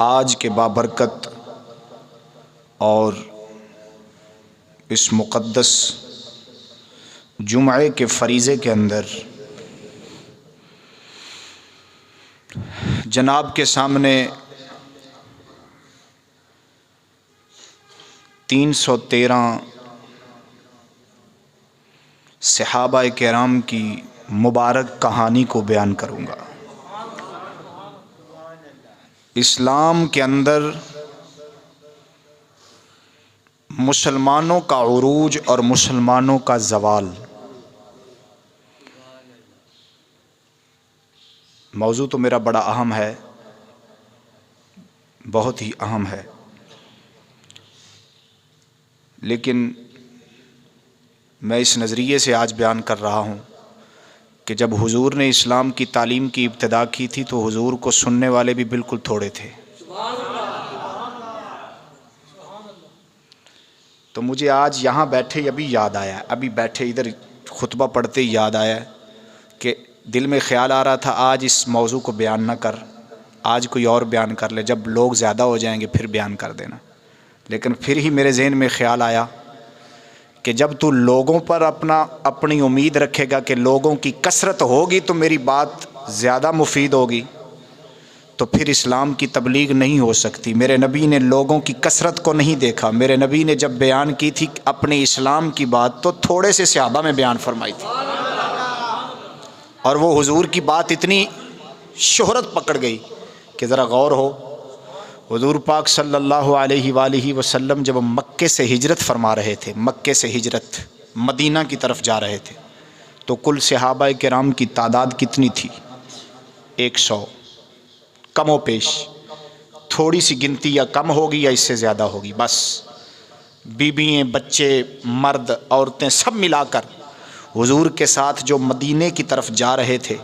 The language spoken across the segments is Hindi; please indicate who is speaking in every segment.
Speaker 1: आज के बाबरकत और इस मुक़द्दस जुम्मे के फ़रीज़े के अंदर जनाब के सामने 313 सहाबा किराम की मुबारक कहानी को बयान करूँगा। इस्लाम के अंदर मुसलमानों का उरूज और मुसलमानों का ज़वाल, मौजू तो मेरा बड़ा अहम है, बहुत ही अहम है, लेकिन मैं इस नज़रिए से आज बयान कर रहा हूँ कि जब हुजूर ने इस्लाम की तालीम की इब्तिदा की थी तो हुजूर को सुनने वाले भी बिल्कुल थोड़े थे। तो मुझे आज यहाँ बैठे अभी याद आया, अभी बैठे इधर खुतबा पढ़ते ही याद आया कि दिल में ख़्याल आ रहा था आज इस मौजू को बयान ना कर, आज कोई और बयान कर ले, जब लोग ज़्यादा हो जाएंगे फिर बयान कर देना। लेकिन फिर ही मेरे जहन में ख़्याल आया कि जब तू लोगों पर अपनी उम्मीद रखेगा कि लोगों की कसरत होगी तो मेरी बात ज़्यादा मुफीद होगी, तो फिर इस्लाम की तबलीग नहीं हो सकती। मेरे नबी ने लोगों की कसरत को नहीं देखा। मेरे नबी ने जब बयान की थी अपने इस्लाम की बात तो थोड़े से सहाबा में बयान फरमाई थी, और वो हुजूर की बात इतनी शोहरत पकड़ गई कि ज़रा गौर हो। हुजूर पाक सल्लल्लाहु अलैहि वसल्लम जब मक्के से हिजरत फरमा रहे थे, मक्के से हिजरत मदीना की तरफ जा रहे थे, तो कुल सहाबा किराम की तादाद कितनी थी? 100, कमो पेश, थोड़ी सी गिनती या कम होगी या इससे ज़्यादा होगी, बस बीबियाँ, बच्चे, मर्द, औरतें सब मिलाकर हुजूर के साथ जो मदीने की तरफ जा रहे थे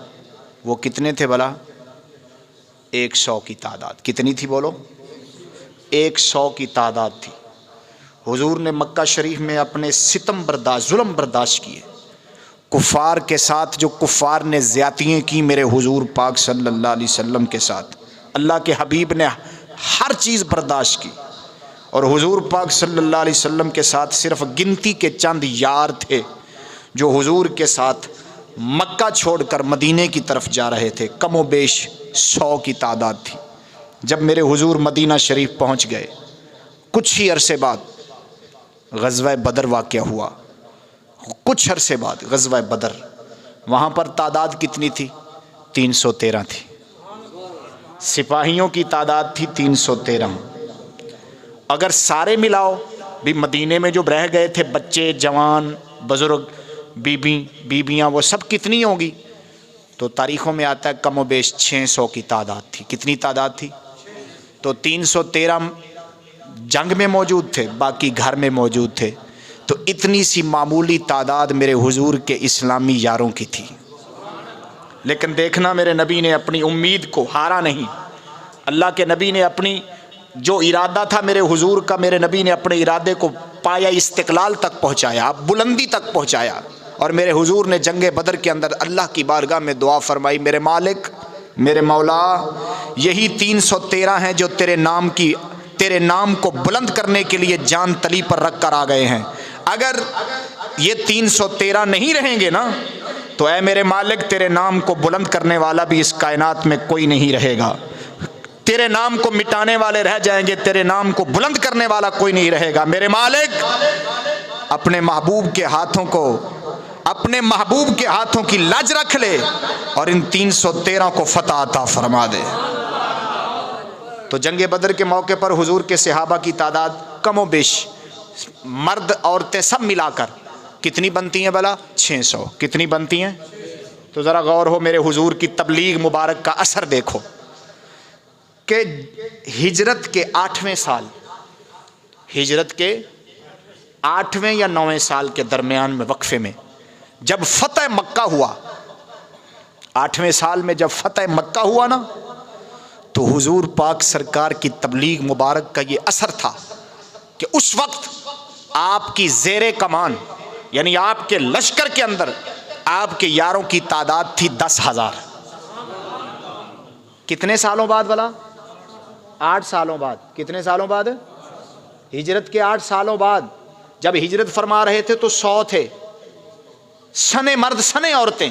Speaker 1: वो कितने थे भला? 100 की तादाद। कितनी थी बोलो? 100 की तादाद थी। हुजूर ने मक्का शरीफ में अपने सितम बर्दाश्त, जुल्म बर्दाश्त किए। कुफ़ार के साथ जो कुफ़ार ने ज़्यादतियाँ की मेरे हुजूर पाक सल्लल्लाहु अलैहि वसल्लम के साथ, अल्लाह के हबीब ने हर चीज़ बर्दाश्त की। और हुजूर पाक सल्लल्लाहु अलैहि वसल्लम के साथ सिर्फ गिनती के चंद यार थे जो हुजूर के साथ मक्का छोड़कर मदीने की तरफ जा रहे थे। कमो बेश 100 की तादाद थी। जब मेरे हुजूर मदीना शरीफ पहुंच गए, कुछ ही अरसे बाद ग़ज़वा बदर वाक़या हुआ। कुछ अरसे बाद ग़ज़वा बदर, वहाँ पर तादाद कितनी थी? 313 थी। सिपाहियों की तादाद थी 313। अगर सारे मिलाओ भी, मदीने में जो रह गए थे बच्चे, जवान, बुज़ुर्ग, बीबियाँ, वो सब कितनी होंगी? तो तारीख़ों में आता है कम बेश 600 की तादाद थी। कितनी तादाद थी? तो 313 जंग में मौजूद थे, बाकी घर में मौजूद थे। तो इतनी सी मामूली तादाद मेरे हुजूर के इस्लामी यारों की थी। लेकिन देखना, मेरे नबी ने अपनी उम्मीद को हारा नहीं। अल्लाह के नबी ने अपनी जो इरादा था मेरे हुजूर का, मेरे नबी ने अपने इरादे को पाया, इस्तिक़लाल तक पहुँचाया, बुलंदी तक पहुँचाया। और मेरे हुजूर ने जंग बदर के अंदर अल्लाह की बारगाह में दुआ फरमाई, मेरे मालिक, मेरे मौला, यही 313 हैं जो तेरे नाम को बुलंद करने के लिए जान तली पर रख कर आ गए हैं। अगर ये 313 नहीं रहेंगे ना, तो ऐ मेरे मालिक, तेरे नाम को बुलंद करने वाला भी इस कायनात में कोई नहीं रहेगा। तेरे नाम को मिटाने वाले रह जाएंगे, तेरे नाम को बुलंद करने वाला कोई नहीं रहेगा। मेरे मालिक, अपने महबूब के हाथों की लाज रख ले और इन 313 को फतह अता फरमा दे। तो जंग बदर के मौके पर हुजूर के सहाबा की तादाद कमो बेश, मर्द औरतें सब मिलाकर कितनी बनती हैं भला? 600। कितनी बनती हैं? तो ज़रा गौर हो, मेरे हुजूर की तबलीग मुबारक का असर देखो कि हिजरत के 8वें साल, हिजरत के 8वें या 9वें साल के दरमियान में वक्फे में जब फतह मक्का हुआ, 8वें साल में जब फतह मक्का हुआ ना, तो हुजूर पाक सरकार की तबलीग मुबारक का ये असर था कि उस वक्त आपकी ज़ेरे कमान, यानी आपके लश्कर के अंदर आपके यारों की तादाद थी 10,000। कितने सालों बाद भला? 8 सालों बाद। कितने सालों बाद? हिजरत के 8 सालों बाद। जब हिजरत फरमा रहे थे तो 100 थे, सने मर्द सने औरतें,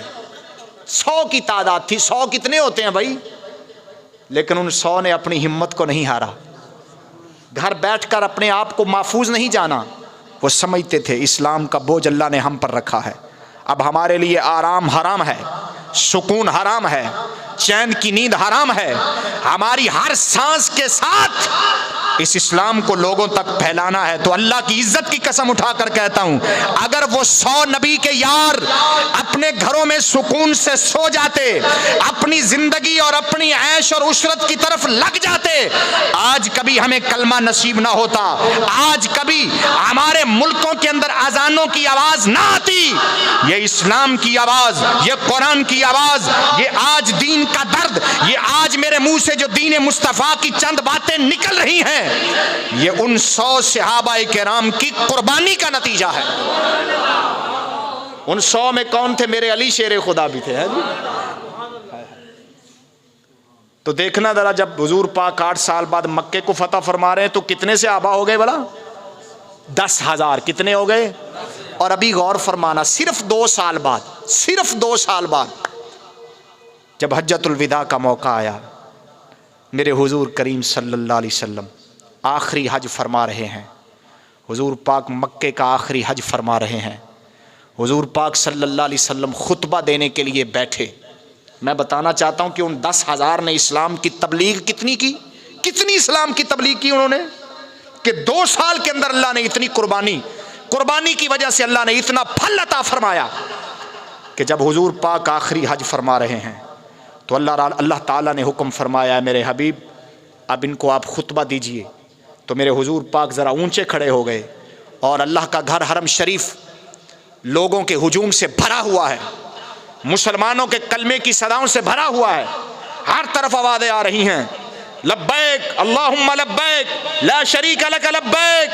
Speaker 1: 100 की तादाद थी। 100 कितने होते हैं भाई? लेकिन उन 100 ने अपनी हिम्मत को नहीं हारा, घर बैठकर अपने आप को महफूज नहीं जाना। वो समझते थे इस्लाम का बोझ अल्लाह ने हम पर रखा है, अब हमारे लिए आराम हराम है, सुकून हराम है, चैन की नींद हराम है। हमारी हर सांस के साथ इस इस्लाम को लोगों तक फैलाना है। तो अल्लाह की इज्जत की कसम उठाकर कहता हूं, अगर वो 100 नबी के यार अपने घरों में सुकून से सो जाते, अपनी जिंदगी और अपनी ऐश और उशरत की तरफ लग जाते, आज कभी हमें कलमा नसीब ना होता, आज कभी हमारे मुल्कों के अंदर अजानों की आवाज ना आती। ये इस्लाम की आवाज, ये कुरान की आवाज, ये आज दीन का दर्द, ये आज मेरे मुंह से जो दीन मुस्तफा की चंद बातें निकल रही हैं, ये उन 100 सहाबाए किराम की कुर्बानी का नतीजा है। उन 100 में कौन थे? मेरे अली शेर खुदा भी थे, है जी? तो देखना जरा, जब हुजूर पाक 8 साल बाद मक्के को फतह फरमा रहे हैं तो कितने सहाबा हो गए भला? 10,000। कितने हो गए? और अभी गौर फरमाना, सिर्फ 2 साल बाद, सिर्फ 2 साल बाद जब हज्जतुल विदा का मौका आया, मेरे हुजूर करीम सल्लल्लाहु अलैहि वसल्लम आखिरी हज फरमा रहे हैं। हुजूर पाक मक्के का आखिरी हज फरमा रहे हैं। हुजूर पाक सल्लल्लाहु अलैहि वसल्लम खुतबा देने के लिए बैठे। मैं बताना चाहता हूँ कि उन 10,000 ने इस्लाम की तबलीग कितनी की, कितनी इस्लाम की तबलीग की उन्होंने, कि 2 साल के अंदर अल्लाह ने इतनी कुर्बानी की वजह से अल्लाह ने इतना फल अता फरमाया कि जब हुजूर पाक आखिरी हज फरमा रहे हैं तो अल्लाह ताला ने हुक्म फरमाया, मेरे हबीब अब इनको आप खुतबा दीजिए। तो मेरे हुजूर पाक ज़रा ऊंचे खड़े हो गए और अल्लाह का घर हरम शरीफ लोगों के हुजूम से भरा हुआ है, मुसलमानों के कलमे की सदाओं से भरा हुआ है। हर तरफ आवाज़ें आ रही हैं, लब्बैक अल्लाहुम्मा लब्बैक ला शरीका लक लब्बैक।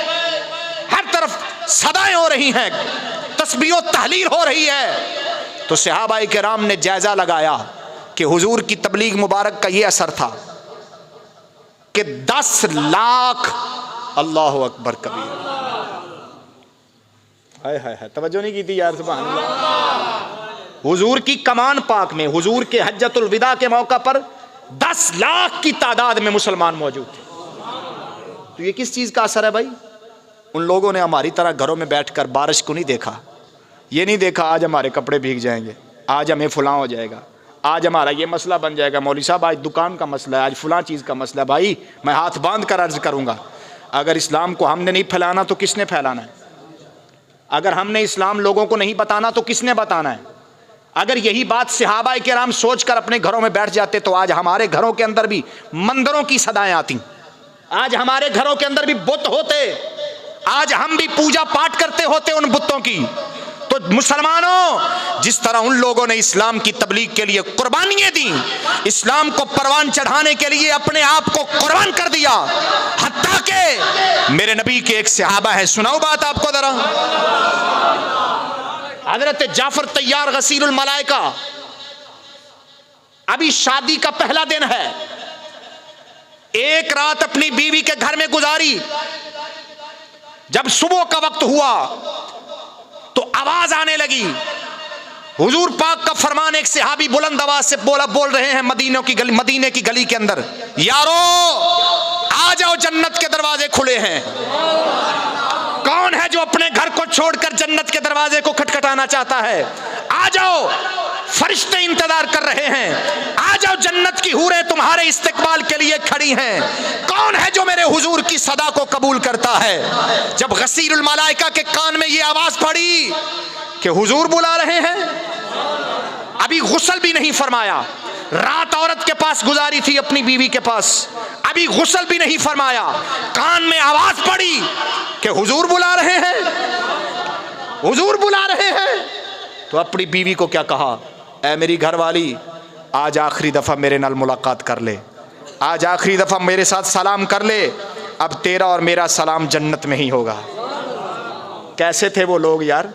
Speaker 1: हर तरफ सदाएं हो रही हैं, तस्बीह और तहलील हो रही है। तो सहाबाए किराम ने जायज़ा लगाया कि हुजूर की तबलीग मुबारक का ये असर था कि 10 लाख, अल्लाह अकबर कबीर, हाय हाय हाय, तवज्जो नहीं की थी यार, सुभान अल्लाह। हुजूर की कमान पाक में, हुजूर के हज्जतुल विदा के मौका पर 10 लाख की तादाद में मुसलमान मौजूद थे। तो ये किस चीज़ का असर है भाई? उन लोगों ने हमारी तरह घरों में बैठकर बारिश को नहीं देखा, ये नहीं देखा आज हमारे कपड़े भीग जाएंगे, आज हमें फुलां हो जाएगा, आज हमारा ये मसला बन जाएगा, मौलवी साहब आज दुकान का मसला है, आज फलां चीज़ का मसला है। भाई मैं हाथ बांध कर अर्ज करूँगा, अगर इस्लाम को हमने नहीं फैलाना तो किसने फैलाना है? अगर हमने इस्लाम लोगों को नहीं बताना तो किसने बताना है? अगर यही बात सहाबाए किराम सोच कर अपने घरों में बैठ जाते तो आज हमारे घरों के अंदर भी मंदिरों की सदाएं आती, आज हमारे घरों के अंदर भी बुत होते, आज हम भी पूजा पाठ करते होते उन बुतों की। तो मुसलमानों, जिस तरह उन लोगों ने इस्लाम की तबलीग के लिए कुर्बानियां दी, इस्लाम को परवान चढ़ाने के लिए अपने आप को कुर्बान कर दिया, हत्ता के मेरे नबी के एक सहाबा है, सुनाओ बात आपको जरा, हजरत जाफर तैयार गसीरुल मलाइका, अभी शादी का पहला दिन है, एक रात अपनी बीवी के घर में गुजारी। जब सुबह का वक्त हुआ तो आवाज आने लगी, हुजूर पाक का फरमान, एक सहाबी बुलंद आवाज से बोल रहे हैं मदीने की गली के अंदर, यारो आ जाओ, जन्नत के दरवाजे खुले हैं। कौन है जो अपने घर को छोड़कर जन्नत के दरवाजे को खटखटाना चाहता है? आ जाओ, फरिश्ते इंतजार कर रहे हैं, आ जाओ, जन्नत की हूरें तुम्हारे इस्तकबाल के लिए खड़ी हैं। कौन है जो मेरे हुजूर की सदा को कबूल करता है? जब गसीरुल मलाइका के कान में ये आवाज पड़ी कि हुजूर बुला रहे हैं, अभी गुस्ल भी नहीं फरमाया, रात औरत के पास गुजारी थी, अपनी बीवी के पास, अभी गुस्ल भी नहीं फरमाया, कान में आवाज पड़ी कि हुजूर बुला रहे हैं, हुजूर बुला रहे हैं। तो अपनी बीवी को क्या कहा, ऐ मेरी घरवाली, आज आखिरी दफ़ा मेरे नाल मुलाकात कर ले, आज आखिरी दफ़ा मेरे साथ सलाम कर ले, अब तेरा और मेरा सलाम जन्नत में ही होगा। कैसे थे वो लोग यार,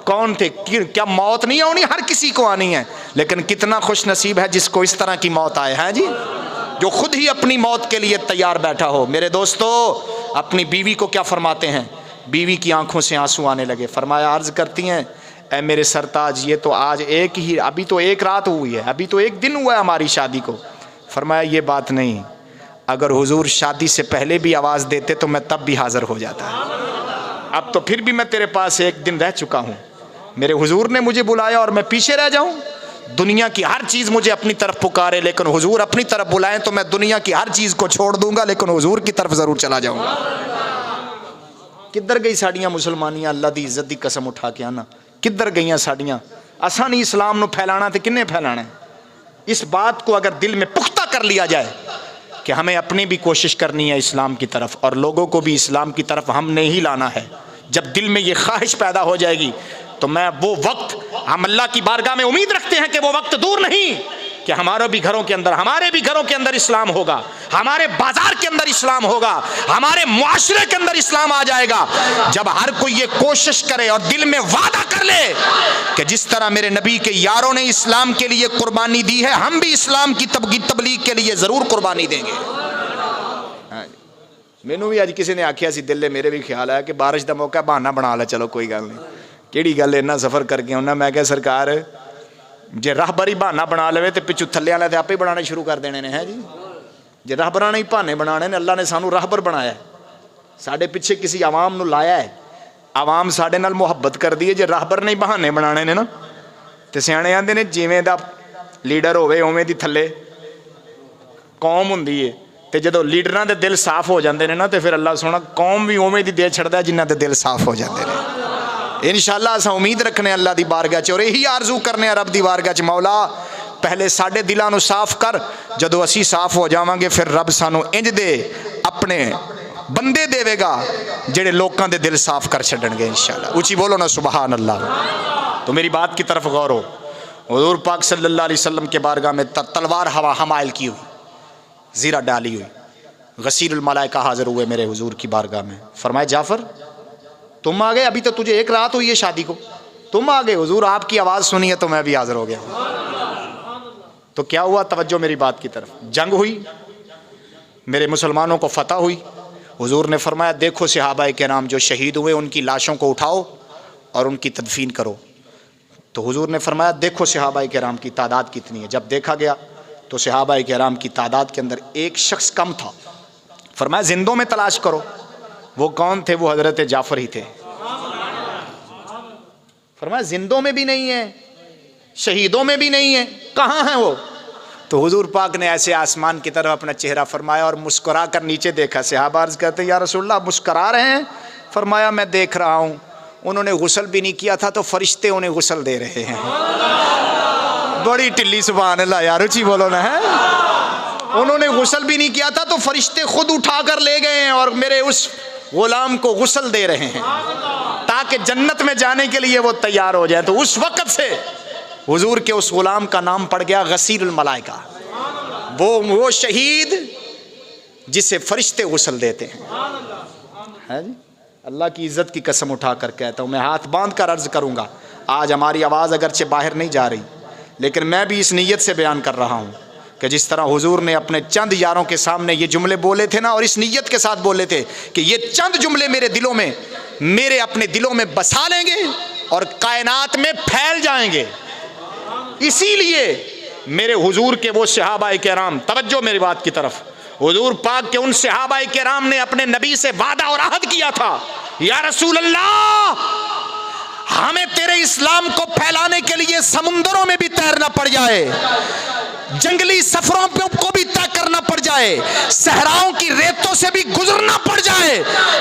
Speaker 1: कौन थे? क्या मौत नहीं आनी? हर किसी को आनी है, लेकिन कितना खुश नसीब है जिसको इस तरह की मौत आए, हैं जी। जो खुद ही अपनी मौत के लिए तैयार बैठा हो। मेरे दोस्तों, अपनी बीवी को क्या फरमाते हैं? बीवी की आंखों से आंसू आने लगे। फरमाया, अर्ज करती हैं, ऐ मेरे सरताज, ये तो आज अभी तो एक रात हुई है, अभी तो एक दिन हुआ है हमारी शादी को। फरमाया, ये बात नहीं, अगर हुजूर शादी से पहले भी आवाज़ देते तो मैं तब भी हाजिर हो जाता। अब तो फिर भी मैं तेरे पास एक दिन रह चुका हूँ, मेरे हुजूर ने मुझे बुलाया और मैं पीछे रह जाऊँ? दुनिया की हर चीज़ मुझे अपनी तरफ पुकारे, लेकिन हुजूर अपनी तरफ बुलाएं तो मैं दुनिया की हर चीज़ को छोड़ दूंगा, लेकिन हुजूर की तरफ ज़रूर चला जाऊँगा। किधर गई साड़ियाँ मुसलमानियाँ? अल्लाह दी इज्जत दी कसम उठा के आना, किधर गई साड़ियाँ? असा नहीं इस्लाम नू फैलाना तो किन्ने फैलाना है? इस बात को अगर दिल में पुख्ता कर लिया जाए कि हमें अपनी भी कोशिश करनी है इस्लाम की तरफ, और लोगों को भी इस्लाम की तरफ हमने ही लाना है। जब दिल में ये ख्वाहिश पैदा हो जाएगी तो मैं वो वक्त, हम अल्लाह की बारगाह में उम्मीद रखते हैं कि वो वक्त दूर नहीं कि हमारे भी घरों के अंदर इस्लाम होगा, हमारे बाजार के अंदर इस्लाम होगा, हमारे मुआशरे के अंदर इस्लाम आ जाएगा। जब हर कोई ये कोशिश करे और दिल में वादा कर ले कि जिस तरह मेरे नबी के यारों ने इस्लाम के लिए कुर्बानी दी है, हम भी इस्लाम की तबलीग के लिए जरूर कुर्बानी देंगे। मैनू भी अज किसी ने आख्या सी, दिल मेरे भी ख्याल आया कि बारिश का मौका बहाना बना ला, चलो कोई गल नहीं, किहड़ी गल इन्ना सफ़र करके आउना। मैं क्या सरकार, जे राहबरी बहाना बना लवे तो पिछू थल्ले वाले तो आपे ही बनाने शुरू कर देने ने, है जी। जे राहबरां ने ही बहाने बनाने ने, अल्लाह ने सानू राहबर बनाया है, साढ़े पिछे किसी आवाम नू लाया है, आवाम साढ़े नाल मुहब्बत कर दी है। जे राहबर ने ही बहाने बनाने ने ना, तो सियाणे आंदे ने जिवें दा लीडर होवे उवें दी थल्ले कौम हुंदी है, तो जदों लीडरां दे दिल साफ हो जाते हैं ना, तो फिर अल्लाह सोहना कौम भी उवें दी दे छड़दा जिन्हां दे दिल साफ हो जाते हैं। इंशाअल्लाह असां उम्मीद रखने अल्लाह दी बारगाह च, और यही आरजू करने रब दी बारगाह च, मौला पहले साडे दिलां नूं साफ कर, जदों असीं साफ हो जावांगे फिर रब सानू इंज दे अपने बंदे देवेगा जेड़े लोकां दे दिल साफ कर छड्डणगे इंशाअल्लाह। ऊंची बोलो ना सुभान अल्लाह। तो मेरी बात की तरफ गौर हो। हुजूर पाक सल्लल्लाहु अलैहि वसल्लम के बारगाह में तलवार हवा हमाइल की हुई, ज़ीरा डाली हुई, गसीरुल मलाइका हाजिर हुए मेरे हुजूर की बारगाह में। फरमाए, जाफ़र तुम आ गए, अभी तो तुझे एक रात हुई है शादी को, तुम आ गए। हुजूर आपकी आवाज़ सुनी है तो मैं भी हाजिर हो गया। तो क्या हुआ? तवज्जो मेरी बात की तरफ। जंग हुई, मेरे मुसलमानों को फतह हुई। हुजूर ने फरमाया, देखो सहाबाए किराम जो शहीद हुए उनकी लाशों को उठाओ और उनकी तदफीन करो। तो हुजूर ने फरमाया, देखो सहाबाए किराम की तादाद कितनी है। जब देखा गया तो सहाबाए किराम की तादाद के अंदर एक शख्स कम था। फरमाया, जिंदों में तलाश करो। वो कौन थे? वो हजरत जाफ़र ही थे। फरमाया, जिंदों में भी नहीं है, शहीदों में भी नहीं है, कहाँ हैं वो? तो हुजूर पाक ने ऐसे आसमान की तरफ अपना चेहरा फरमाया और मुस्कुरा कर नीचे देखा। सहाबा अर्ज़ करते, या रसूलल्लाह मुस्कुरा रहे हैं? फरमाया, मैं देख रहा हूँ, उन्होंने गुस्ल भी नहीं किया था तो फरिश्ते उन्हें गुस्ल दे रहे हैं। बड़ी टिल्ली सुभान अल्लाह यार, ऊंची बोलो ना। है, उन्होंने गुस्ल भी नहीं किया था तो फरिश्ते खुद उठा कर ले गए हैं और मेरे उस गुलाम को गुस्ल दे रहे हैं ताकि जन्नत में जाने के लिए वो तैयार हो जाए। तो उस वक़्त से हुजूर के उस गुलाम का नाम पड़ गया गसीरुल मलाइका, वो शहीद जिसे फरिश्ते गुस्ल देते हैं। जी, अल्लाह की इज़्ज़त की कसम उठा कर कहता हूँ, मैं हाथ बांध कर अर्ज़ करूँगा, आज हमारी आवाज़ अगरचे बाहर नहीं जा रही, लेकिन मैं भी इस नीयत से बयान कर रहा हूँ कि जिस तरह हुजूर ने अपने चंद यारों के सामने ये जुमले बोले थे ना, और इस नीयत के साथ बोले थे कि ये चंद जुमले मेरे अपने दिलों में बसा लेंगे और कायनात में फैल जाएंगे। इसीलिए मेरे हुजूर के वो सहाबाए किराम, तवज्जो मेरी बात की तरफ, हुजूर पाक के उन सहाबाए किराम ने अपने नबी से वादा और अहद किया था, या रसूल अल्लाह, हमें तेरे इस्लाम को फैलाने के लिए समुंदरों में भी तैरना पड़ जाए, जंगली सफरों को भी तय करना पड़ जाए, सहराओं की रेतों से भी गुजरना पड़ जाए,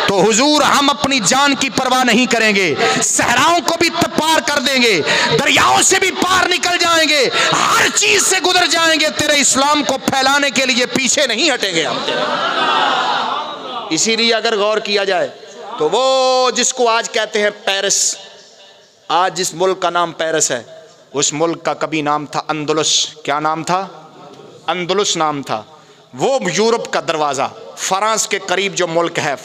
Speaker 1: तो हुजूर हम अपनी जान की परवाह नहीं करेंगे, सहराओं को भी पार कर देंगे, दरियाओं से भी पार निकल जाएंगे, हर चीज से गुजर जाएंगे, तेरे इस्लाम को फैलाने के लिए पीछे नहीं हटेंगे हम। इसीलिए अगर गौर किया जाए तो वो जिसको आज कहते हैं पेरिस, आज जिस मुल्क का नाम पेरिस है, उस मुल्क का कभी नाम था अंदलुस। क्या नाम था? अंदलुस नाम था। वो यूरोप का दरवाज़ा, फ्रांस के करीब जो मुल्क है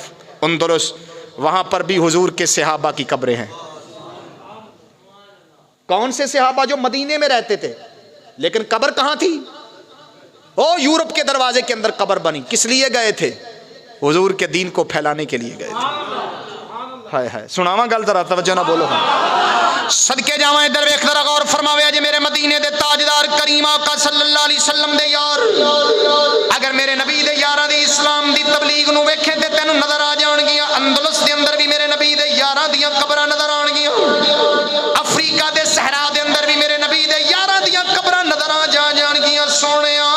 Speaker 1: अंदलुस, वहाँ पर भी हुजूर के सहाबा की कब्रें हैं। कौन से सहाबा? जो मदीने में रहते थे, लेकिन कब्र कहाँ थी? ओ यूरोप के दरवाजे के अंदर कब्र बनी, किस लिए गए थे? हुजूर के दीन को फैलाने के लिए गए थे। हाय हाय, सुनावा गल जरा, तवज्जो ना बोलो। सदके जावा इधर वेख जरा गौर फरमावे जे मेरे मदीने दे ताजदार करीम आका सल्लल्लाहु अलैहि वसल्लम दे यार, अगर मेरे नबी दे यारां दी इस्लाम दी तबलीग नूं वेखे ते तैनूं नजर आ जाणगियां। अंदलुस दे अंदर भी मेरे नबी दे यारां दियां कबरां नजर आणगियां। अफ्रीका दे सहरा दे अंदर भी मेरे नबी दे यारां दियां कबरां नजर आ जाणगियां। सोहणिया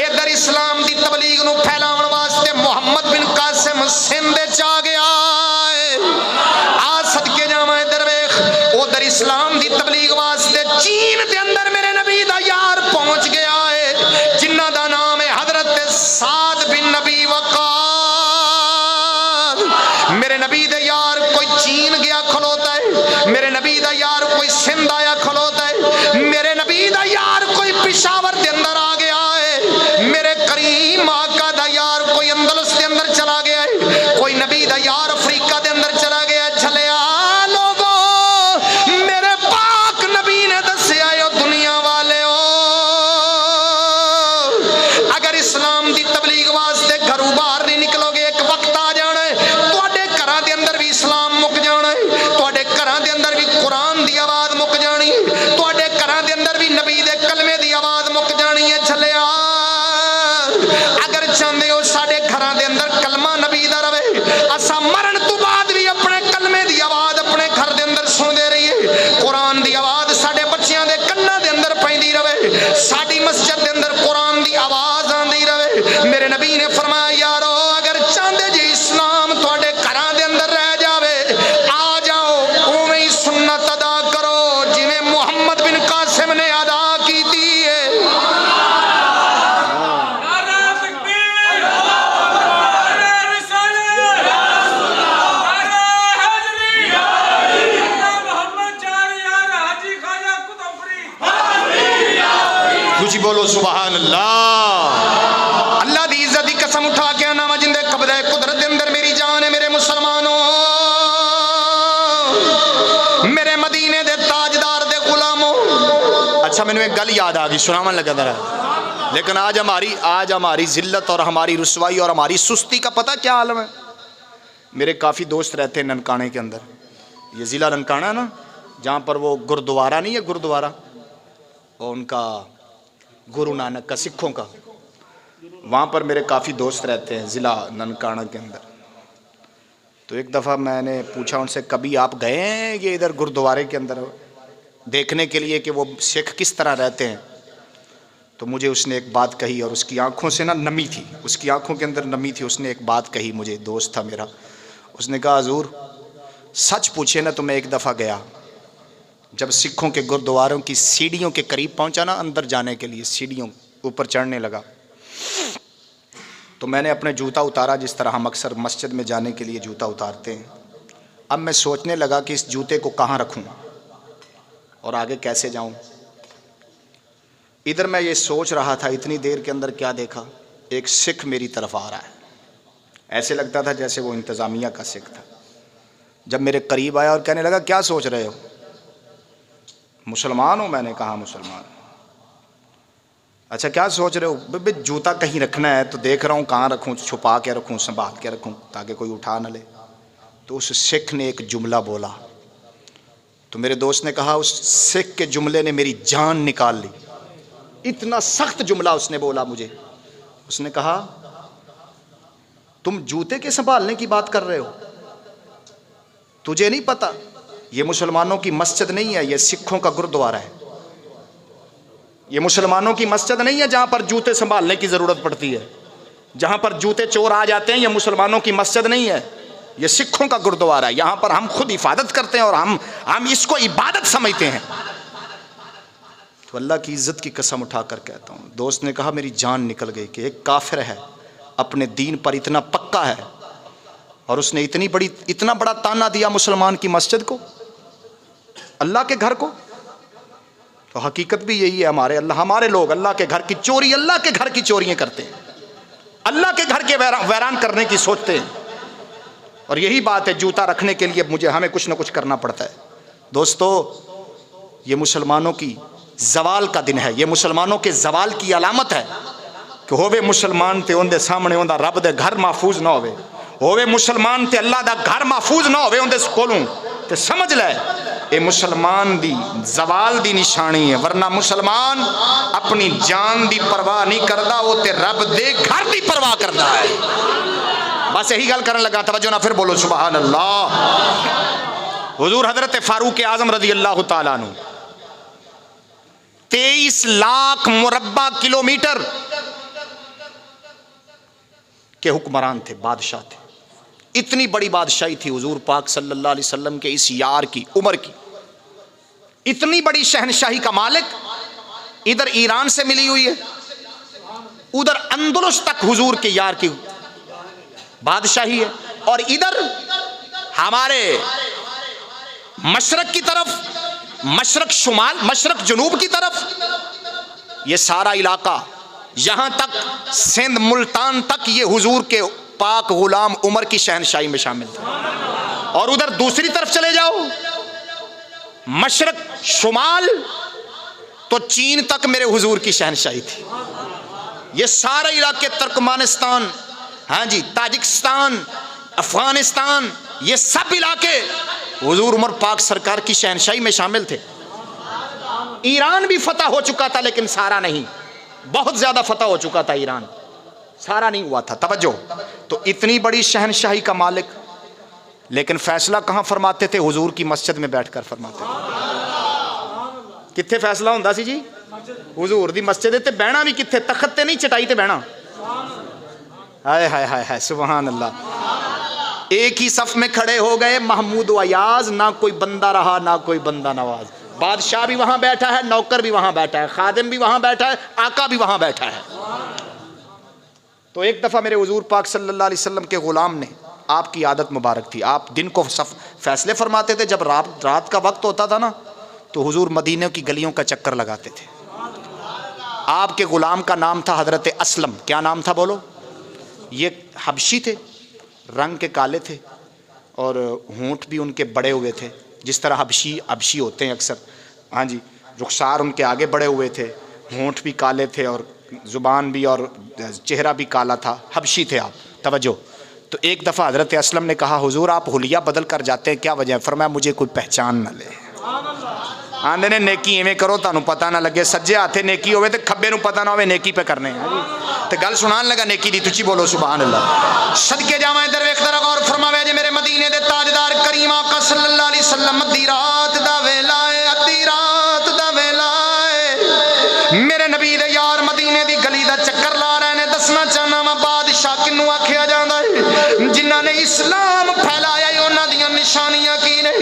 Speaker 1: इधर इस्लाम दी तबलीग नूं फैलाउण वास्ते मुहम्मद बिन कासिम सिंध च आ गया। उधर इस्लाम दी तबलीग वास्ते चीन के अंदर मेरे नबी दा यार पहुंच गया है, जिन्ना दा नाम है हजरत साद बिन नबी वक़ास। मेरे नबी दे यार कोई चीन गया खलोता है, मेरे नबी दा यार कोई सिंध आया खलोता है, मेरे नबी दा यार कोई पिशावर के अंदर आ गया है, मेरे करीम आका दा यार कोई अंदलुस के अंदर चला गया है, कोई नबी दा यार अफ्रीका के अंदर चला गया है। चलिया इस्लाम दी तबलीग वास्ते घरों बाहर नहीं निकलोगे, एक वक्त आ जाना है तुहाडे घरां दे अंदर भी इस्लाम मुक जाना है, तुहाडे घरां दे अंदर भी कुरान दी आवाज मुक जानी है, तुहाडे घरां दे अंदर भी नबी दे कलमे दी आवाज मुक जानी है। छलिया अगर चाहते हो साडे घरां दे अंदर कलमा नबी दा रवे, असा मरण तो बाद भी अपने कलमे दी आवाज अपने घर दे अंदर सुनदे रहिए, कुरान दी आवाज साडे बच्चियां दे कन्नां दे अंदर पैंदी रवे, साडी मस्जिद दे अंदर कुरान दी आवाज मेरे नबी ने फरमाया यारो अगर चाहते जी इस्लाम थोड़े घरां दे अंदर रह जावे, आ जाओ उवें ही सुन्नत अदा करो जिवें मुहम्मद बिन कासिम ने अदा की थी। कुछ बोलो सुभान अल्लाह। उठा के आना जिंदे कब्ज़े कुदरत के अंदर मेरी जान है। मेरे मुसलमानों, मेरे मदीने दे ताजदार दे गुलामों, अच्छा मैंने एक गल याद आ गई, सुनावन लगा था, लेकिन आज हमारी जिल्लत और हमारी रुसवाई और हमारी सुस्ती का पता क्या आलम है। मेरे काफ़ी दोस्त रहते हैं ननकाने के अंदर, ये ज़िला ननकाना ना, जहाँ पर वो गुरुद्वारा नहीं है, गुरुद्वारा और उनका गुरु नानक का सिखों का, वहाँ पर मेरे काफ़ी दोस्त रहते हैं ज़िला ननकाना के अंदर। तो एक दफ़ा मैंने पूछा उनसे, कभी आप गए हैं ये इधर गुरुद्वारे के अंदर देखने के लिए कि वो सिख किस तरह रहते हैं? तो मुझे उसने एक बात कही और उसकी आंखों से ना नमी थी, उसकी आंखों के अंदर नमी थी। उसने एक बात कही मुझे, दोस्त था मेरा, उसने कहा हजूर सच पूछे ना तो मैं एक दफ़ा गया, जब सिखों के गुरुद्वारों की सीढ़ियों के करीब पहुँचा ना, अंदर जाने के लिए सीढ़ियों ऊपर चढ़ने लगा, तो मैंने अपने जूता उतारा, जिस तरह हम अक्सर मस्जिद में जाने के लिए जूता उतारते हैं। अब मैं सोचने लगा कि इस जूते को कहाँ रखूँ और आगे कैसे जाऊँ। इधर मैं ये सोच रहा था, इतनी देर के अंदर क्या देखा, एक सिख मेरी तरफ आ रहा है, ऐसे लगता था जैसे वो इंतज़ामिया का सिख था। जब मेरे करीब आया और कहने लगा क्या सोच रहे हो, मुसलमान हो? मैंने कहा मुसलमान। अच्छा क्या सोच रहे हो? भाई जूता कहीं रखना है तो देख रहा हूँ कहाँ रखूँ, छुपा के रखूँ, संभाल के रखूँ ताकि कोई उठा न ले। तो उस सिख ने एक जुमला बोला, तो मेरे दोस्त ने कहा उस सिख के जुमले ने मेरी जान निकाल ली। इतना सख्त जुमला उसने बोला मुझे। उसने कहा तुम जूते के संभालने की बात कर रहे हो, तुझे नहीं पता ये मुसलमानों की मस्जिद नहीं है, ये सिखों का गुरुद्वारा है। ये मुसलमानों की मस्जिद नहीं है जहाँ पर जूते संभालने की ज़रूरत पड़ती है, जहाँ पर जूते चोर आ जाते हैं। ये मुसलमानों की मस्जिद नहीं है, ये सिखों का गुरुद्वारा है। यहाँ पर हम खुद इबादत करते हैं और हम इसको इबादत समझते हैं। तो अल्लाह की इज़्ज़त की कसम उठाकर कहता हूँ, दोस्त ने कहा मेरी जान निकल गई कि एक काफिर है, अपने दीन पर इतना पक्का है और उसने इतना बड़ा ताना दिया मुसलमान की मस्जिद को, अल्लाह के घर को। तो हकीकत भी यही है, हमारे लोग अल्लाह के घर की चोरी, अल्लाह के घर की चोरियां करते हैं, अल्लाह के घर के वैरान करने की सोचते हैं। और यही बात है, जूता रखने के लिए हमें कुछ ना कुछ करना पड़ता है। दोस्तों, ये मुसलमानों की जवाल का दिन है। ये मुसलमानों के जवाल की अलामत है कि होवे मुसलमान ते उनके सामने उनका रब दे घर महफूज ना होवे मुसलमान ते अल्लाह दा घर महफूज ना होवे उनके कोलों, ते समझ ले ये मुसलमान दी जवाल दी निशानी है। वरना मुसलमान अपनी जान दी परवाह नहीं करता, वो ते रब दे घर दी परवाह करता है। बस यही गल करने लगा, तवज्जो ना, फिर बोलो सुभान अल्लाह। हुजूर हजरत फारूक आजम रजी अल्लाह तआला अन्हु 23 लाख मुरब्बा किलोमीटर के हुक्मरान थे, बादशाह थे। इतनी बड़ी बादशाही थी हुजूर पाक सल्लल्लाहु अलैहि वसल्लम के इस यार की उम्र की। इतनी बड़ी शहनशाही का मालिक इधर ईरान से मिली हुई है, उधर अंदलुस तक हुजूर के यार की बादशाही है, और इधर हमारे मशरक की तरफ, मशरक शुमाल, मशरक जुनूब की तरफ ये सारा इलाका, यहां तक सिंध मुल्तान तक ये हुजूर के पाक गुलाम उमर की शहनशाही में शामिल था। और उधर दूसरी तरफ चले जाओ मशरक शुमाल, तो चीन तक मेरे हुजूर की शहनशाही थी। ये सारे इलाके तुर्कमानिस्तान, हाँ जी, ताजिकिस्तान, अफगानिस्तान, ये सब इलाके हुजूर उमर पाक सरकार की शहनशाही में शामिल थे। ईरान भी फतह हो चुका था, लेकिन सारा नहीं, बहुत ज्यादा फतह हो चुका था ईरान, सारा नहीं हुआ था। तवज्जो, तो इतनी बड़ी शहनशाही का मालिक, लेकिन फैसला कहां फरमाते थे? हुजूर की मस्जिद में बैठकर फरमाते थे। कित्थे फैसला हुंदा सी जी? हुजूर दी मस्जिद ते बहना भी कित्थे, तखत ते नहीं, चटाई ते बहना। हाय हाय हाय हाय, सुभान अल्लाह। एक ही सफ में खड़े हो गए महमूद अयाज, ना कोई बंदा रहा ना कोई बंदा नवाज। बादशाह भी वहां बैठा है, नौकर भी वहां बैठा है, खादिम भी वहां बैठा है, आका भी वहां बैठा है। तो एक दफ़ा मेरे हुजूर पाक सल्लल्लाहु अलैहि वसल्लम के ग़ुलाम ने, आपकी आदत मुबारक थी, आप दिन को फैसले फरमाते थे, जब रात का वक्त होता था ना, तो हुजूर मदीने की गलियों का चक्कर लगाते थे। आपके ग़ुलाम का नाम था हज़रत असलम। क्या नाम था बोलो? ये हबशी थे, रंग के काले थे, और होंठ भी उनके बड़े हुए थे, जिस तरह हबशी होते हैं अक्सर। हाँ जी, रुखसार उनके आगे बढ़े हुए थे, होंठ भी काले थे, और ज़ुबान भी और चेहरा भी काला था। हबशी थे आप। तवज्जो। तो एक दफ़ा हज़रत असलम ने कहा, हुजूर आप हुलिया बदल कर जाते हैं, क्या वजह है? फरमाया, मुझे कोई पहचान न ले। आंदे ने नेकी इवें करो तानू पता ना लगे, सज्जे हाथे नेकी होवे ते खब्बे नू पता ना होवे नेकी पे करने। ते गल सुनान लगा नेकी दी, तुची बोलो सुभान अल्लाह। सदके जावां इधर वेख जरा गौर फरमावे जे मेरे मदीने दे ताजदार करीम आका सल्लल्लाहु अलैहि वसल्लम अद्धी रात दा वेला है, अद्धी रात दा वेला है, मेरे नबी दे यार मदीने दी गली दा चक्कर ला रहे ने। दसना चाहना वा बादशाह किनू आखिया जांदा है? जिन्हां ने इस्लाम फैलाया, उन्हां दियां निशानियां की ने?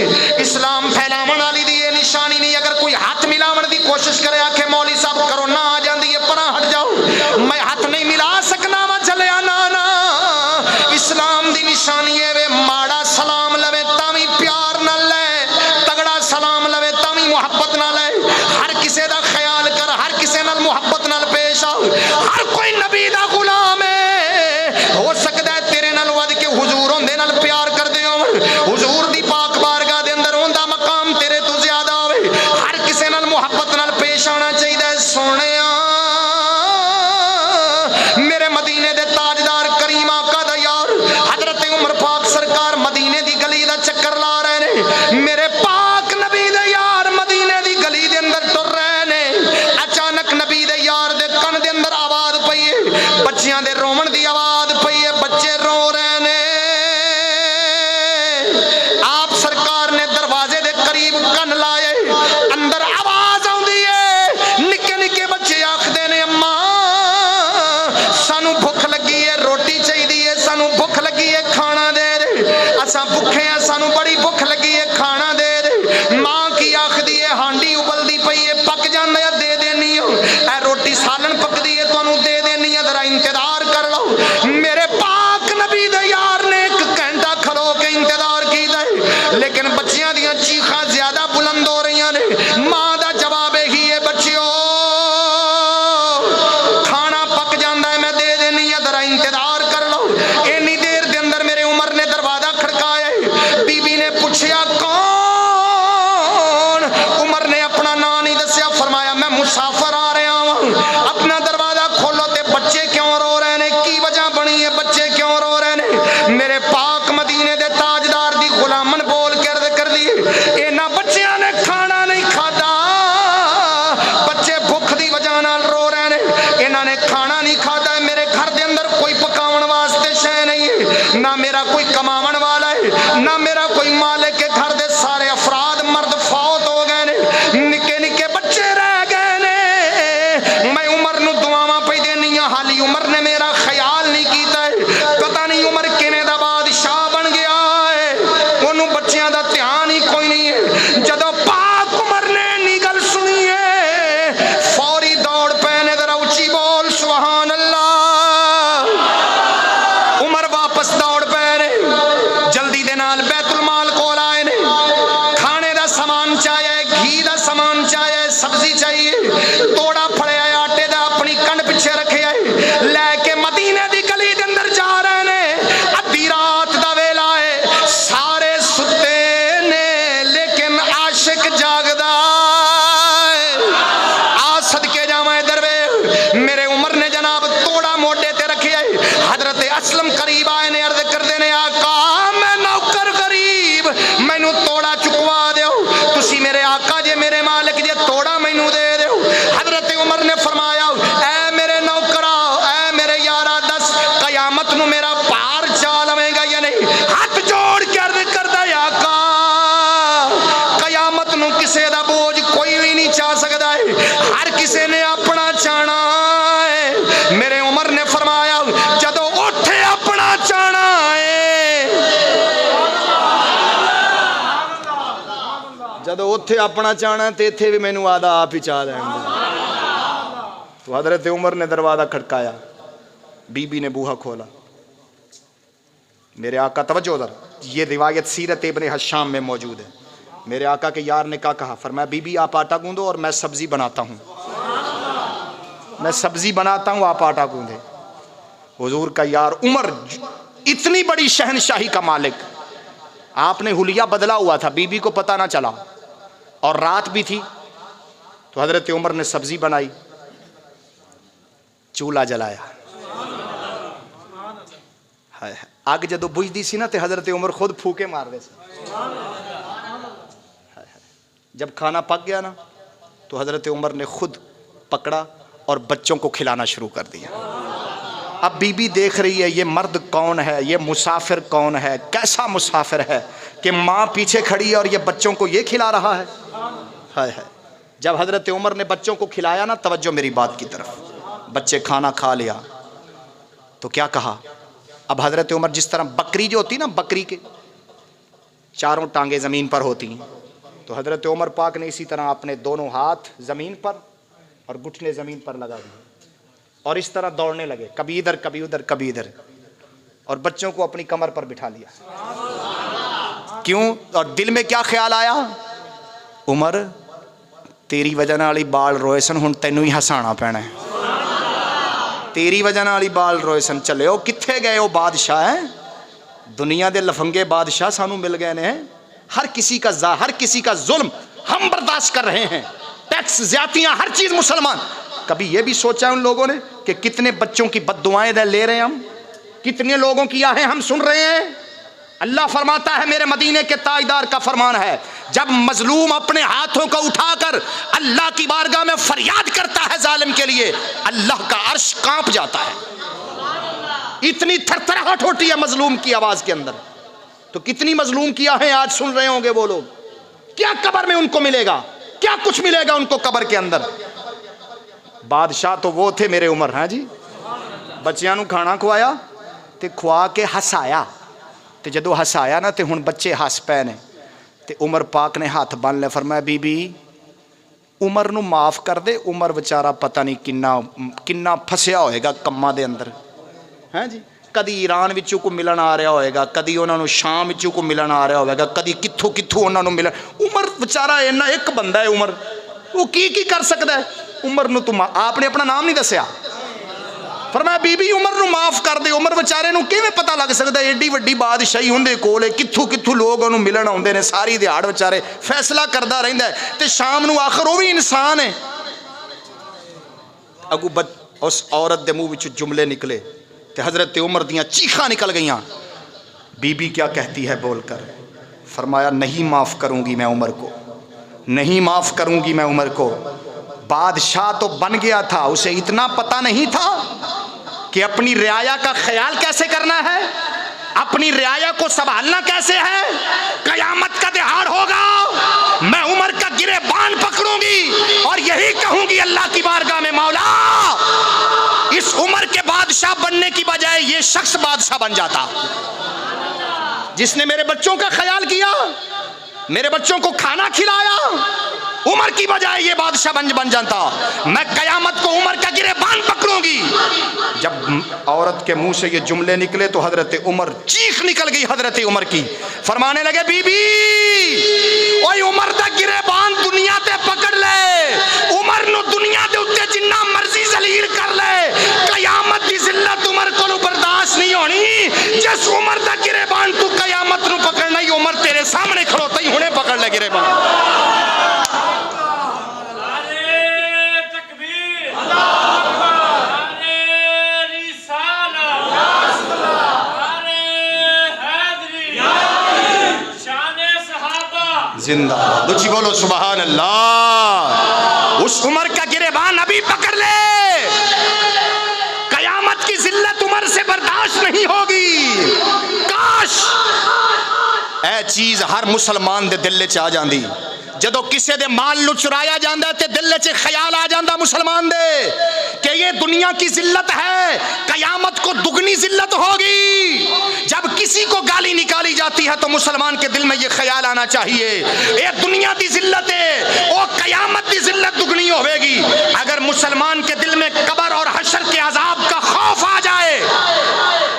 Speaker 1: इस्लाम फैलावन वाली दी ये निशानी नहीं। अगर कोई हाथ मिलावन दी कोशिश करे, आखे मौली साहब करोना आ जाती है, परा हट जाओ, मैं हाथ नहीं मिला सकना वा, चले आना ना। इस्लाम दी निशानी है वे माड़ा सलाम लवे तावी प्यार ना ले, तगड़ा सलाम लवे तावी मुहब्बत ना ले। हर किसे दा ख्याल कर, हर किसे नाल मुहब्बत नाल पेश आओ। हर कोई नबी दा गुलाम है, हो सकता है तेरे नाल वध के हुजूर होंदे नाल प्यार करदे होवन, हुजूर दी पाक बारगाह दे अंदर उनदा मकाम तेरे तो ज्यादा होवे। हर किसे नाल मुहब्बत नाल पेश आना चाहिए। सोहणिया मेरे मदीने दे ताजदार करीम आका दा यार हजरत उमर पाक सरकार मदीने दी गली दा चक्कर ला रहे ने। मेरे पाक नबी दे यार मदीने दी गली दे अंदर टुर रहे ने। अचानक नबी दे यार दे कन दे अंदर आवाज पई है, बच्चियां दे रोवन दी आवाज पई है, बच्चे रो रहे ने। आप सरकार ने दरवाजे दे करीब कन लाए, अंदर आवाज आउंदी है, निक्के निक्के बच्चे आखदे ने, अम्मा सानू भुख लगी है, रोटी चाहिए, सानू भुख लगी है, खाना दे दे, असां भुखे हैं, सानू बड़ी भुख लगी है, खाना दे दे। मां की आखदी है, हांडी उबलदी पई है, पक जांदा है, दे देनी हो। ए रोटी सालन पकदी है, तुहानू दे देनी है, जरा इंतजार कर लो। इन्होंने खाना नहीं खाता है, मेरे घर के अंदर कोई पकावन वास्ते शय नहीं है, ना मेरा कोई कमावन वाला है, ना मेरा कोई मालिक के घर के सारे अफराद मर्द फौत हो गए ने, निके निके बच्चे रह गए ने। मैं उमर नूं दुआवां पई देनी हां, हाली उमर ने मेरा ख्याल नहीं किया है। पता नहीं उमर किवें दा बादशाह बन गया है, उन्होंने बच्चों का ध्यान ही कोई नहीं है। जदों पाक उमर ने नी गल सुनी है, फौरी दौड़ पे ने, जरा उची बोल सुभान अल्लाह। उमर वापस दौड़ पे ने, जल्दी दे नाल बैतुल माल कोल आए ने, खाने का सामान चाहिए, घी का सामान चाहिए, सब्जी चाहिए, तोड़ा फड़िया आटे का अपनी कंड पिछे रखे है, लैके मदीने की गली के अंदर जा रहे ने। अद्धी रात का वेला है, सारे सुते ने, लेकिन आशिक जागदा है। आ सदके जावा इधर वे, मेरे उमर ने जनाब तोड़ा मोटे ते रखे है। हजरत असलम करीब आए ने, अर्ज करते ने आका मैं नौकर गरीब, मैनू तोड़ा चुकवा दो, तुसी मेरे आका जे मेरे मालिक जे तोड़ा मैनू दे दो। हजरत उमर ने फरमाया ऐ मेरे नौकरा, ऐ मेरे यारा, दस कयामत नू मेरा पार चा लवेगा या नहीं? हाथ जोड़ के अर्ज करदा आका कयामत नू किसे दा बोझ कोई भी नहीं चा सकदा है, हर किसी ने अपना चाहना है। मेरे उमर ने फरमाया जदों उठे अपना चाहना है, जदों उठे अपना चाहना ते इत्थे भी मैनू आदा आप ही चाह देंगे। तो हजरत उमर ने दरवाज़ा खड़काया, बीबी ने बूहा खोला। मेरे आका, तवज्जो उधर, ये रिवायत सीरत इब्ने हशाम में मौजूद है। मेरे आका के यार ने क्या कहा, फरमाया बीबी आप आटा गूंदो और मैं सब्जी बनाता हूँ, मैं सब्जी बनाता हूँ, आप आटा गूंदे। हुजूर का यार उमर इतनी बड़ी शहनशाही का मालिक, आपने हुलिया बदला हुआ था, बीबी को पता ना चला, और रात भी थी। तो हजरत उमर ने सब्जी बनाई, चूल्हा जलाया, अग जदों बुझदी सी ना, तो हजरत उमर खुद फूके मारदे सी। जब खाना पक गया ना, तो हजरत उमर ने खुद पकड़ा और बच्चों को खिलाना शुरू कर दिया। अब बीबी देख रही है ये मर्द कौन है, ये मुसाफिर कौन है, कैसा मुसाफिर है कि माँ पीछे खड़ी है और ये बच्चों को ये खिला रहा है। जब हजरत उमर ने बच्चों को खिलाया ना, तवज्जो मेरी बात की तरफ, बच्चे खाना खा लिया तो क्या कहा, अब हजरत उमर जिस तरह बकरी जो होती ना, बकरी के चारों टांगे ज़मीन पर होती हैं, तो हजरत उमर पाक ने इसी तरह अपने दोनों हाथ ज़मीन पर और घुटने ज़मीन पर लगा दिए और इस तरह दौड़ने लगे, कभी इधर कभी उधर कभी इधर, और बच्चों को अपनी कमर पर बिठा लिया। क्यों? और दिल में क्या ख्याल आया, उमर तेरी वजह नाल ही बाल रोए सन, हुण तैनू ही हसाना पैना है, तेरी वजह नाल ही बाल रोए सन। चले ओ कित्थे गए ओ बादशाह है, दुनिया दे लफंगे बादशाह सानू मिल गए ने। हर किसी का जुल्म हम बर्दाश्त कर रहे हैं, टैक्स ज्यादतियां हर चीज मुसलमान। कभी ये भी सोचा उन लोगों ने कि कितने बच्चों की बद्दुआएं ले रहे हैं हम, कितने लोगों की आहें हम सुन रहे हैं। अल्लाह फरमाता है, मेरे मदीने के ताजदार का फरमान है, जब मजलूम अपने हाथों को उठाकर अल्लाह की बारगाह में फरियाद करता है जालिम के लिए, अल्लाह का अर्श कांप जाता है, इतनी थरथराहट होती है मजलूम की आवाज के अंदर। तो कितनी मजलूम की आहें आज सुन रहे होंगे वो लोग, क्या कब्र में उनको मिलेगा, क्या कुछ मिलेगा उनको कब्र के अंदर। बादशाह तो वो थे मेरे उमर, हैं जी, बच्चियां नू खाना खवाया ते खुआ के हसाया, ते जदों हसाया ना, ते हुण बच्चे हस पए ने, ते उमर पाक ने हाथ बन लिया, फरमाया बीबी उमर नू माफ़ कर दे, उमर बेचारा पता नहीं किन्ना फसिया होएगा कम्मां दे अंदर, हैं जी। कदी ईरान विचों को मिलन आ रहा होएगा, कदी उन्होंने शाम विचों को मिलन आ रहा होएगा, कदी कित्थों कित्थों उन्होंने मिलन। उमर बेचारा इन्ना एक बंदा है, उमर वो की कर सकता है। उमर नू तुम आपने अपना नाम नहीं दसिया, फरमाया बीबी उमर नू माफ़ कर दे, उमर बेचारे नू किवें पता लग सकता है, एडी वड्डी बादशाही उहदे कोल है, कित्थों कित्थों लोग उन्होंने मिलन आउंदे ने, सारी दिहाड़ बेचारे फैसला करता रहिंदा है, ते शाम नू आखिर वो भी इंसान है। अगू उस औरत दे मुँह विचों जुमले निकले, तो हज़रत उमर दियाँ चीखां निकल गईयां। बीबी क्या कहती है बोलकर, फरमाया नहीं माफ़ करूँगी मैं उमर को, नहीं माफ़ करूँगी मैं उमर को। बादशाह तो बन गया था, उसे इतना पता नहीं था कि अपनी रियाया का ख्याल कैसे करना है, अपनी रियाया को संभालना कैसे है। कयामत का दिहाड़ होगा, मैं उमर का गिरेबान पकड़ूंगी और यही कहूंगी अल्लाह की बारगाह में, मौला इस उमर के बादशाह बनने की बजाय ये शख्स बादशाह बन जाता, जिसने मेरे बच्चों का ख्याल किया, मेरे बच्चों को खाना खिलाया। उमर की बजाय ये बादशाह बन जाता। मैं कयामत को उमर का गिरेबान पकड़ूंगी। जब औरत के मुंह से ये जुमले निकले तो हजरत उमर, चीख निकल गई हजरत उमर की, फरमाने लगे, बीबी ओए उमर दा गिरेबान दुनिया ते पकड़ ले, उमर नु दुनिया दे उत्ते जिन्ना मर्जी जलील कर ले, कयामत दी जिल्लत उमर को बर्दाश्त नहीं होनी। जिस उमर दा गिरेबान तू कयामत नु पकड़ना ही, उमर तेरे सामने खड़ोता ही हुणे पकड़ ले गिरेबान। जिंदाबाद, ऊंची बोलो सुभान अल्लाह। उस उमर का गिरेबान अभी पकड़ ले, कयामत की जिल्लत उमर से बर्दाश्त नहीं होगी। काश ऐ चीज हर मुसलमान दे दिल च आ जांदी। जदों किसी दे माल नूं चुराया जांदा ते दिल च ख्याल आ जांदा मुसलमान दे कि ये दुनिया की जिल्लत है, कयामत को दुगनी जिल्लत होगी। जब किसी को गाली निकाली जाती है तो मुसलमान के दिल में ये ख्याल आना चाहिए, ये दुनिया की जिल्लत है, वो कयामत की जिल्लत दुगनी होगी। अगर मुसलमान के दिल में कब्र और हशर के अजाब का खौफ आ जाए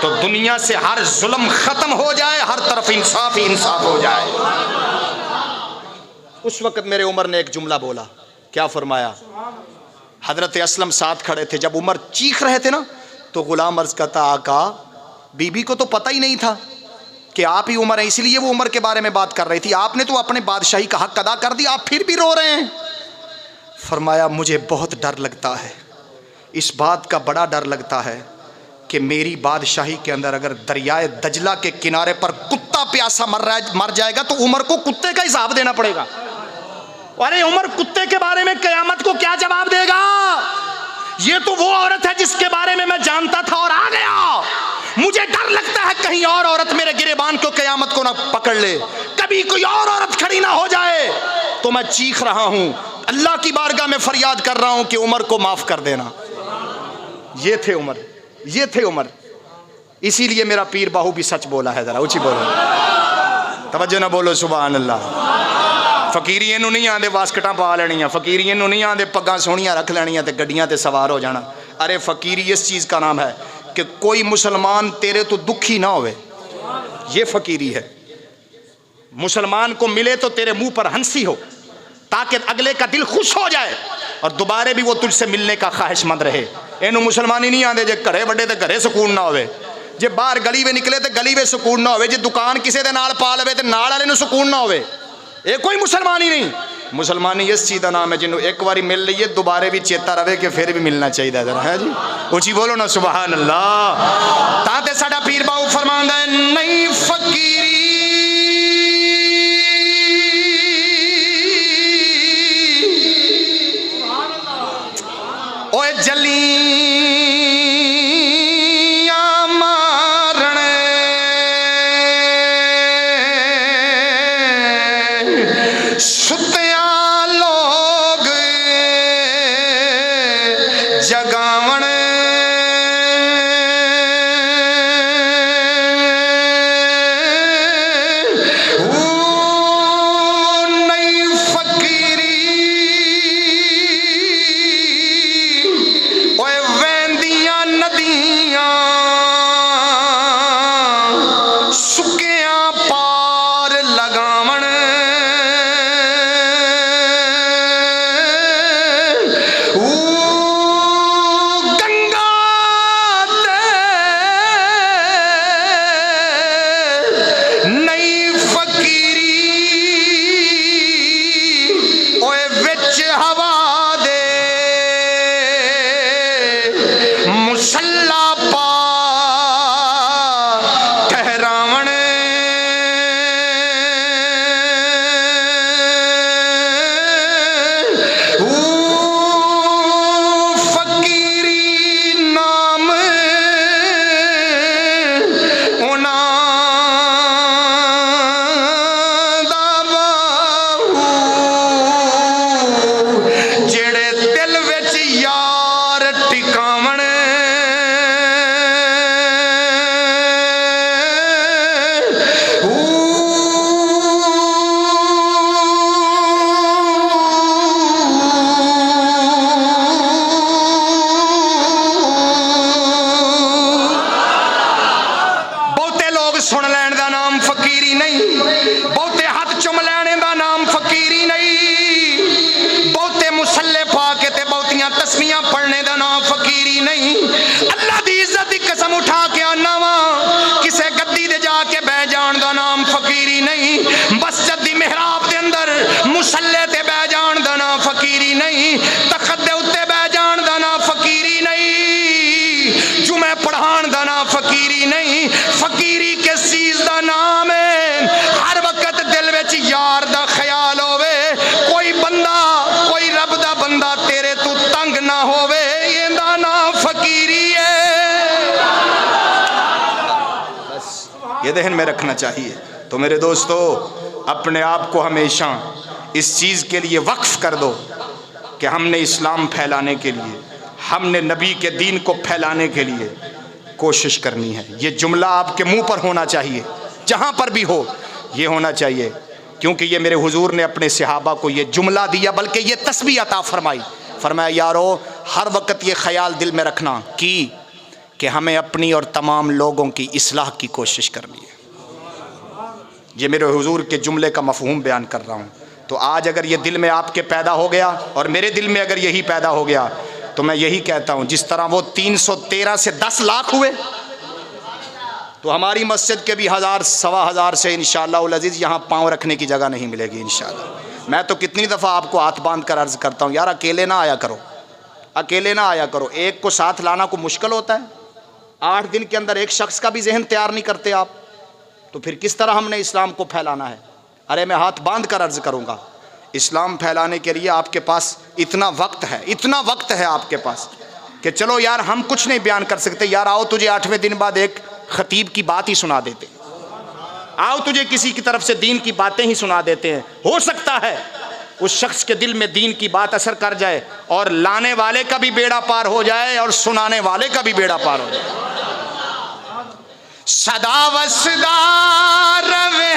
Speaker 1: तो दुनिया से हर जुल्म खत्म हो जाए, हर तरफ इंसाफ ही इंसाफ हो जाए। उस वक्त मेरे उमर ने एक जुमला बोला, क्या फरमाया? हजरत असलम साथ खड़े थे। जब उमर चीख रहे थे ना तो गुलाम अर्ज करता, आका बीबी को तो पता ही नहीं था कि आप ही उमर हैं, इसलिए वो उमर के बारे में बात कर रही थी। आपने तो अपने बादशाही का हक अदा कर दिया, आप फिर भी रो रहे हैं। फरमाया, मुझे बहुत डर लगता है, इस बात का बड़ा डर लगता है कि मेरी बादशाही के अंदर अगर दरियाए दजला के किनारे पर कुत्ता प्यासा मर जाएगा तो उमर को कुत्ते का हिसाब देना पड़ेगा। अरे उमर कुत्ते के बारे में कयामत को क्या जवाब देगा? ये तो वो औरत है जिसके बारे में मैं जानता था और आ गया। मुझे डर लगता है कहीं और औरत मेरे गिरेबान को कयामत को ना पकड़ ले, कभी कोई और औरत खड़ी ना हो जाए। तो मैं चीख रहा हूं, अल्लाह की बारगाह में फरियाद कर रहा हूं कि उमर को माफ कर देना। ये थे उमर, ये थे उमर। इसीलिए मेरा पीर बाहू भी सच बोला है। जरा ऊंची बोलो, तवज्जो ना बोलो सुभान अल्लाह। फकीरी इनू नहीं आंदे वास्कटां पा लेनियां, फकीरी इनू नहीं आंदे पग्गां सोहणियां रख लेनियां ते गड्डियां ते सवार हो जाना। अरे फकीरी इस चीज़ का नाम है कि कोई मुसलमान तेरे तो दुखी ना होवे, ये फकीरी है। मुसलमान को मिले तो तेरे मुंह पर हंसी हो ताकि अगले का दिल खुश हो जाए और दोबारा भी वो तुझसे मिलने का ख्वाहिशमंद रहे। इनू मुसलमानी नहीं आंदे जे घरे वड्डे ते घरे सुकून ना होवे, जे बाहर गली में निकले तो गली में सुकून ना होवे, जे दुकान किसी दे नाल पा लवे तो नाल वाले नूं सुकून ना होवे। ये कोई मुसलमानी नहीं। मुसलमानी इस चीज़ का नाम है जिन्होंने एक बार मिल लीए दोबारे भी चेता रहे कि फिर भी मिलना चाहिए। जरा है जी, ऊंची बोलो ना सुभान अल्लाह। ताते साडा पीर बाबू फरमांदा है, नहीं फकीरी ओए जली मुसल्ला पा तस्मीयां पढ़ने का नाम फकीरी नहीं। अल्लाह दी इज्जत की कसम उठा के आना वा, किसे गद्दी दे जाके बह जान का नाम फकीरी नहीं। मस्जिद दी मेहराब दे अंदर मुसल्ले ते बह जान का नाम फकीरी नहीं। तखत दे उत्ते बह जान का नाम फकीरी नहीं। जुमे पढ़ान का नाम फकीरी नहीं। फकीरी किस चीज का नाम है? हर वक्त दिल विच यार दा ख्याल होवे, कोई बंदा कोई रब दा बंदा तेरे तू तंग ना होवे, इहदा नाम फकीरी है। बस ये ध्यान में रखना चाहिए। तो मेरे दोस्तों, अपने आप को हमेशा इस चीज़ के लिए वक्फ कर दो कि हमने इस्लाम फैलाने के लिए, हमने नबी के दीन को फैलाने के लिए कोशिश करनी है। ये जुमला आपके मुंह पर होना चाहिए, जहाँ पर भी हो ये होना चाहिए, क्योंकि ये मेरे हुजूर ने अपने सहाबा को ये जुमला दिया, बल्कि ये तस्बीह अता फरमाई। फरमाया यारो हर वक्त ये ख्याल दिल में रखना कि हमें अपनी और तमाम लोगों की इस्लाह की कोशिश करनी है। ये मेरे हुजूर के जुमले का मफहूम बयान कर रहा हूँ। तो आज अगर ये दिल में आपके पैदा हो गया और मेरे दिल में अगर यही पैदा हो गया, तो मैं यही कहता हूँ, जिस तरह वो 313 से 10 लाख हुए, तो हमारी मस्जिद के भी 1000 सवा हज़ार से इंशाअल्लाह उल अज़ीज़ यहाँ पाँव रखने की जगह नहीं मिलेगी इंशाअल्लाह। मैं तो कितनी दफ़ा आपको हाथ बांध कर अर्ज़ करता हूँ, यार अकेले ना आया करो, अकेले ना आया करो। एक को साथ लाना को मुश्किल होता है, 8 दिन के अंदर एक शख्स का भी जहन तैयार नहीं करते आप, तो फिर किस तरह हमने इस्लाम को फैलाना है? अरे मैं हाथ बांध कर अर्ज़ करूँगा, इस्लाम फैलाने के लिए आपके पास इतना वक्त है, इतना वक्त है आपके पास कि चलो यार हम कुछ नहीं बयान कर सकते, यार आओ तुझे 8वें दिन बाद एक खतीब की बात ही सुना देते, आओ तुझे किसी की तरफ से दीन की बातें ही सुना देते हैं। हो सकता है उस शख्स के दिल में दीन की बात असर कर जाए और लाने वाले का भी बेड़ा पार हो जाए और सुनाने वाले का भी बेड़ा पार हो जाए। सदा वसदा रवे